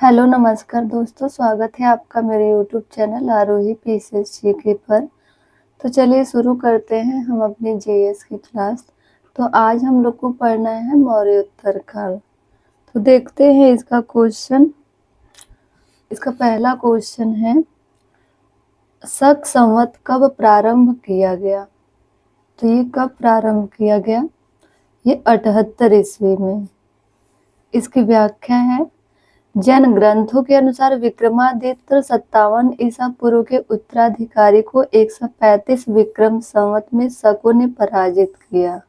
Hello नमस्कार दोस्तों, स्वागत है आपका मेरे यूट्यूब चैनल आरोही पीसीएस जीके पर। तो चलिए शुरू करते हैं हम अपनी जीएस की क्लास। तो आज हम लोग को पढ़ना है मौर्य उत्तर काल। तो देखते हैं इसका क्वेश्चन। इसका पहला क्वेश्चन है, शक संवत कब प्रारंभ किया गया? तो ये कब प्रारंभ किया गया? ये 78 ईस्वी में। इसकी व्याख्या है, जैन ग्रंथों के अनुसार विक्रमादित्य 57 ईसा पूर्व के उत्तराधिकारी को 135 विक्रम संवत में शकों ने पराजित किया।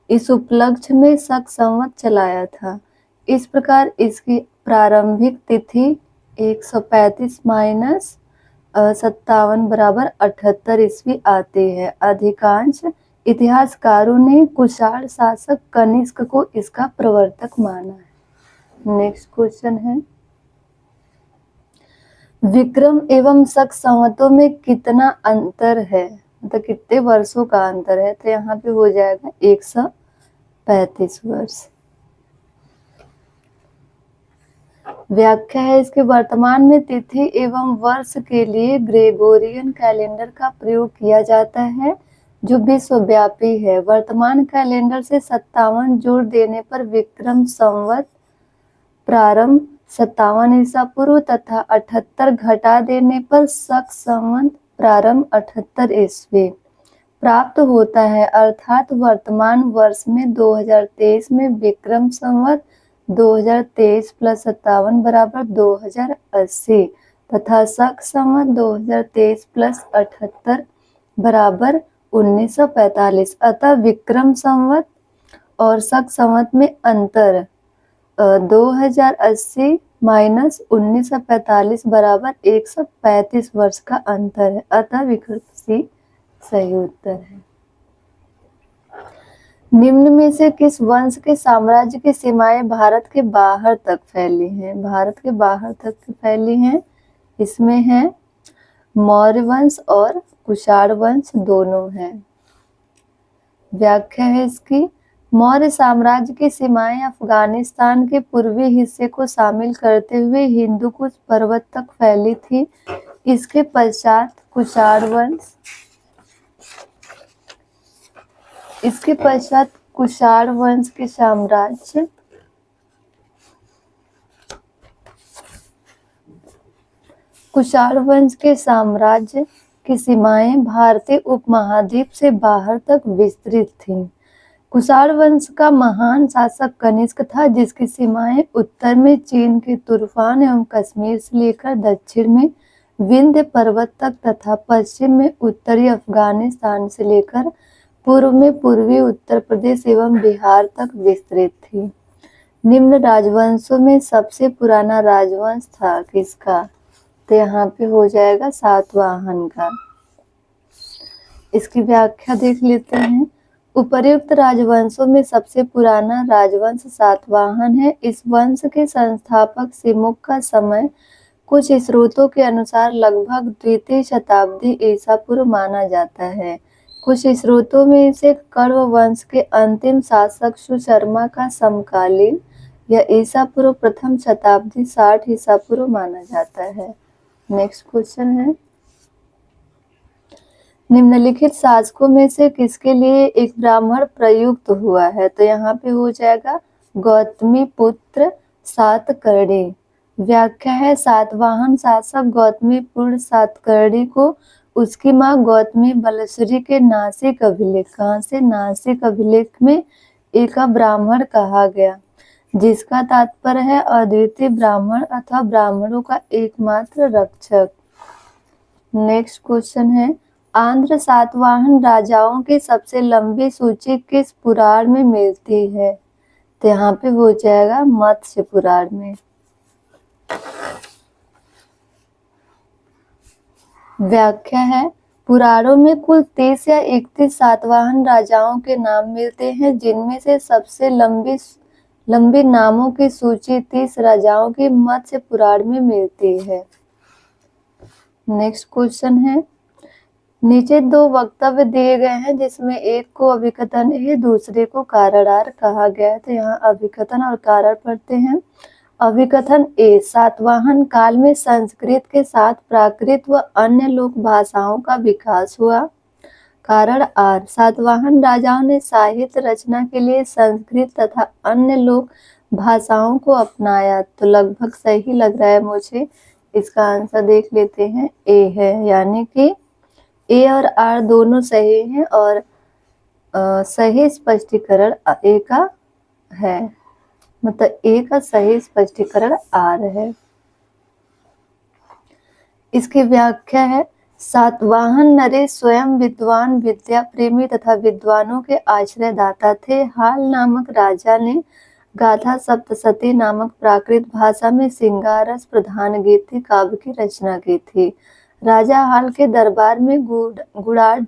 इस उपलक्ष्य में शक संवत चलाया था। इस प्रकार इसकी प्रारंभिक तिथि 135 माइनस 57 बराबर 78 ईस्वी आती है। अधिकांश इतिहासकारों ने कुषाण शासक कनिष्क को इसका प्रवर्तक माना है। नेक्स्ट क्वेश्चन है, विक्रम एवं शक संवतों में कितना अंतर है? मतलब कितने वर्षों का अंतर है? तो यहाँ पे हो जाएगा 135 वर्ष। व्याख्या है इसके, वर्तमान में तिथि एवं वर्ष के लिए ग्रेगोरियन कैलेंडर का प्रयोग किया जाता है जो विश्वव्यापी है। वर्तमान कैलेंडर से 57 जोड़ देने पर विक्रम संवत प्रारंभ 57 ईसा पूर्व तथा 78 घटा देने पर शक संवत प्रारंभ 78 ईस्वी प्राप्त होता है। अर्थात वर्तमान वर्ष में 2023 में विक्रम संवत 2023 प्लस 57 बराबर 2080 तथा शक संवत 2023 प्लस 78 बराबर 1945। अतः विक्रम संवत और शक संवत में अंतर 2080 माइनस 1945 बराबर 135 वर्ष का अंतर है। अतः विकल्प सी सही उत्तर है। निम्न में से किस वंश के साम्राज्य की सीमाएं भारत के बाहर तक फैली हैं? भारत के बाहर तक फैली हैं। इसमें है मौर्य वंश और कुषाण वंश दोनों हैं। व्याख्या है इसकी, मौर्य साम्राज्य की सीमाएं अफगानिस्तान के पूर्वी हिस्से को शामिल करते हुए हिंदू कुश पर्वत तक फैली थी। इसके पश्चात कुषाण वंश के साम्राज्य की सीमाएं भारतीय उपमहाद्वीप से बाहर तक विस्तृत थीं। कुषाण वंश का महान शासक कनिष्क था, जिसकी सीमाएं उत्तर में चीन के तूफान एवं कश्मीर से लेकर दक्षिण में विंध्य पर्वत तक तथा पश्चिम में उत्तरी अफगानिस्तान से लेकर पूर्व में पूर्वी उत्तर प्रदेश एवं बिहार तक विस्तृत थी। निम्न राजवंशों में सबसे पुराना राजवंश था किसका? तो यहाँ पे हो जाएगा सातवाहन का। इसकी व्याख्या देख लेते हैं। उपर्युक्त राजवंशों में सबसे पुराना राजवंश सातवाहन है। इस वंश के संस्थापक सिमुक का समय कुछ स्रोतों के अनुसार लगभग द्वितीय शताब्दी ईसा पूर्व माना जाता है। कुछ स्रोतों में इसे कण्व वंश के अंतिम शासक सुशर्मा का समकालीन या ईसा पूर्व प्रथम शताब्दी 60 ईसा पूर्व माना जाता है। नेक्स्ट क्वेश्चन है, निम्नलिखित शासकों में से किसके लिए एक ब्राह्मण प्रयुक्त हुआ है? तो यहाँ पे हो जाएगा गौतमी पुत्र सातकर्णी। व्याख्या है, सातवाहन शासक गौतमी पुत्र सातकर्णी को उसकी मां गौतमी बलश्री के नासिक अभिलेख, कहाँ से? नासिक अभिलेख में एक ब्राह्मण कहा गया, जिसका तात्पर्य है अद्वितीय ब्राह्मण अथवा ब्राह्मणों का एकमात्र रक्षक। नेक्स्ट क्वेश्चन है, आंध्र सातवाहन राजाओं की सबसे लंबी सूची किस पुराण में मिलती है? तो यहाँ पे हो जाएगा मत्स्य पुराण में। व्याख्या है, पुराणों में कुल 30 या 31 सातवाहन राजाओं के नाम मिलते हैं, जिनमें से सबसे लंबी नामों की सूची 30 राजाओं की मत्स्य पुराण में मिलती है। नेक्स्ट क्वेश्चन है, नीचे दो वक्तव्य दिए गए हैं, जिसमें एक को अभिकथन ए दूसरे को कारागार कहा गया है। तो यहाँ अभिकथन और कारण पढ़ते हैं। अभिकथन ए, सातवाहन काल में संस्कृत के साथ प्राकृत व अन्य लोक भाषाओं का विकास हुआ। कारण आर, सातवाहन राजाओं ने साहित्य रचना के लिए संस्कृत तथा अन्य लोक भाषाओं को अपनाया। तो लगभग सही लग रहा है मुझे। इसका आंसर देख लेते हैं, ए है, यानी कि ए और आर दोनों सही हैं और सही स्पष्टीकरण ए का है, मतलब ए का सही स्पष्टीकरण आर है। इसकी व्याख्या है, सातवाहन नरेश स्वयं विद्वान, विद्या प्रेमी तथा विद्वानों के आश्रयदाता थे। हाल नामक राजा ने गाथा सप्तशती नामक प्राकृत भाषा में सिंगारस प्रधान गीति काव्य की रचना की थी। राजा हाल के दरबार में गुणाढ़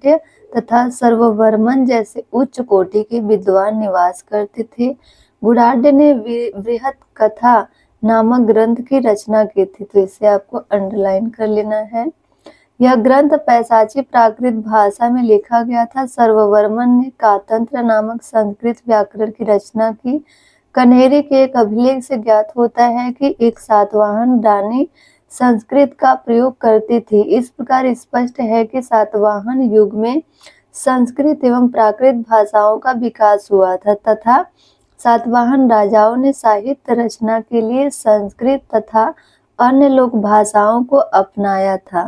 तथा सर्ववर्मन जैसे उच्च कोटि के विद्वान निवास करते थे। गुणाढ़ ने बृहत कथा नामक ग्रंथ की रचना की थी, तो इसे आपको अंडरलाइन कर लेना है। यह ग्रंथ पैशाची प्राकृत भाषा में लिखा गया था। सर्ववर्मन ने कातंत्र नामक संस्कृत व्याकरण की रचना की। कन्हेरी के एक अभिलेख से ज्ञात होता है कि एक सातवाहन रानी संस्कृत का प्रयोग करती थी। इस प्रकार स्पष्ट है कि सातवाहन युग में संस्कृत एवं प्राकृत भाषाओं का विकास हुआ था तथा सातवाहन राजाओं ने साहित्य रचना के लिए संस्कृत तथा अन्य लोक भाषाओं को अपनाया था।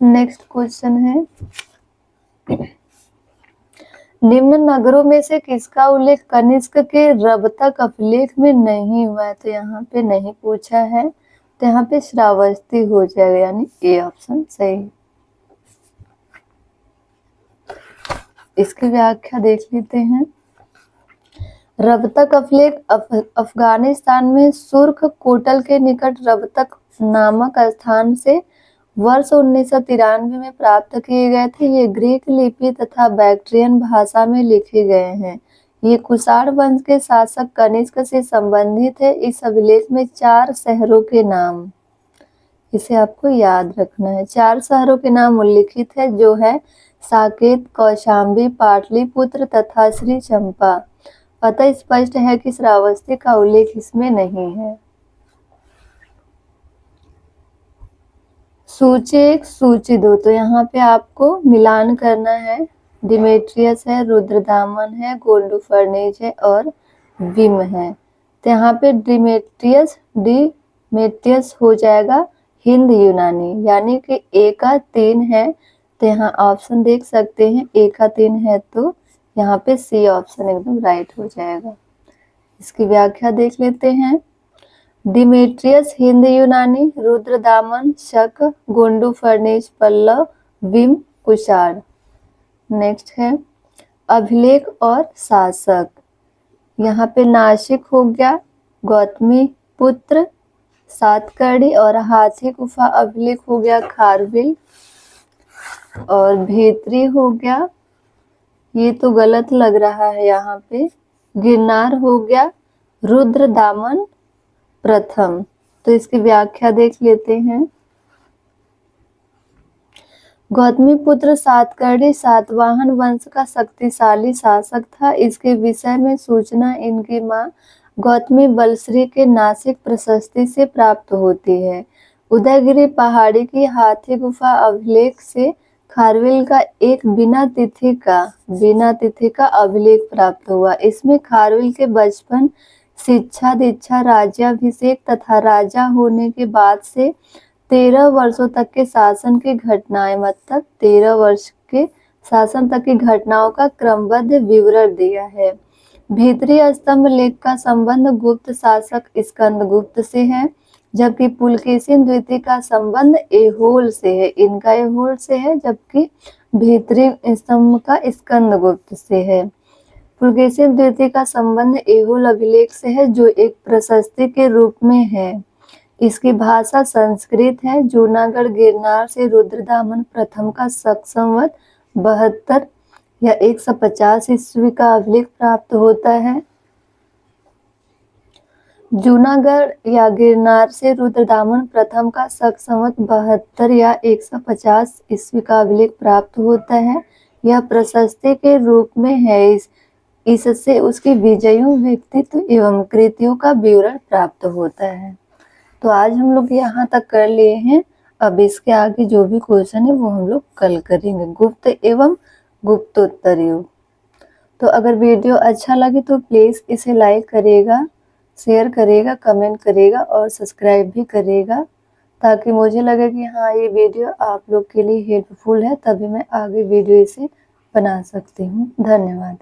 नेक्स्ट क्वेश्चन है, निम्न नगरों में से किसका उल्लेख कनिष्क के रबतक अभिलेख में नहीं हुआ है? तो यहाँ पे नहीं पूछा है, तो यहाँ पे श्रावस्ती हो जाएगा, यानी ए ऑप्शन सही। इसकी व्याख्या देख लेते हैं। रबतक अभिलेख अफगानिस्तान में सुर्ख कोटल के निकट रबतक नामक स्थान से वर्ष 1993 में प्राप्त किए गए थे। ये ग्रीक लिपि तथा बैक्ट्रियन भाषा में लिखे गए हैं। ये कुषाण वंश के शासक कनिष्क से संबंधित है। इस अभिलेख में 4 शहरों के नाम, इसे आपको याद रखना है, 4 शहरों के नाम उल्लिखित है, जो है साकेत, कौशाम्बी, पाटलिपुत्र तथा श्री चंपा। अतः स्पष्ट है कि श्रावस्ती का उल्लेख इसमें नहीं है। सूची 1 सूची 2, तो यहाँ पे आपको मिलान करना है। डिमेट्रियस है, रुद्रदामन है, गोंडोफर्नेज है और विम है। तो यहाँ पे डिमेट्रियस हो जाएगा हिंद यूनानी, यानी कि ए का 3 है। तो यहाँ ऑप्शन देख सकते हैं, ए का 3 है, तो यहाँ पे सी ऑप्शन एकदम राइट हो जाएगा। इसकी व्याख्या देख लेते हैं। डिमेट्रियस हिंद यूनानी, रुद्रदामन शक, गोंडोफर्नेज पल्लव, विम कुषाण। नेक्स्ट है अभिलेख और शासक। यहाँ पे नासिक हो गया, गौतमी पुत्र, सातकर्णी और हाथी गुफा अभिलेख हो गया खारवेल, और भीतरी हो गया, ये तो गलत लग रहा है यहाँ पे, गिरनार हो गया रुद्रदामन प्रथम। तो इसकी व्याख्या देख लेते हैं। गौतमी पुत्र सातकर्णी सातवाहन वंश का शक्तिशाली शासक था। इसके विषय में सूचना इनकी मां गौतमी बलश्री के नासिक प्रशस्ति से प्राप्त होती है। उदयगिरी पहाड़ी की हाथी गुफा अभिलेख से खारवेल का एक बिना तिथि का अभिलेख प्राप्त हुआ। इसमें खारवेल के बचपन, शिक्षा दीक्षा, राज्याभिषेक तथा राजा होने के बाद से 13 वर्षों तक के शासन की घटनाएं, मतलब 13 वर्ष के शासन तक की घटनाओं का क्रमबद्ध विवरण दिया है। भीतरी स्तंभ लेख का संबंध गुप्त शासक स्कंदगुप्त से है, जबकि पुलकेशिन द्वितीय का संबंध एहोल से है। इनका एहोल से है, जबकि भीतरी स्तंभ का स्कंदगुप्त से है। पुलकेशिन द्वितीय का संबंध एहोल अभिलेख से है, जो एक प्रशस्ति के रूप में है। इसकी भाषा संस्कृत है। जूनागढ़ गिरनार से रुद्रदामन प्रथम का शक संवत 72 या 150 ईस्वी का अभिलेख प्राप्त होता है। जूनागढ़ या गिरनार से रुद्रदामन प्रथम का शक संवत 72 या 150 ईस्वी का अभिलेख प्राप्त होता है। यह प्रशस्ति के रूप में है। इससे उसके विजयों, व्यक्तित्व एवं कृतियों का विवरण प्राप्त होता है। तो आज हम लोग यहाँ तक कर लिए हैं। अब इसके आगे जो भी क्वेश्चन है वो हम लोग कल करेंगे, गुप्त एवं गुप्तोत्तर युग। तो अगर वीडियो अच्छा लगे तो प्लीज़ इसे लाइक करेगा, शेयर करेगा, कमेंट करेगा और सब्सक्राइब भी करेगा, ताकि मुझे लगे कि हाँ, ये वीडियो आप लोग के लिए हेल्पफुल है, तभी मैं आगे वीडियो इसे बना सकती हूँ। धन्यवाद।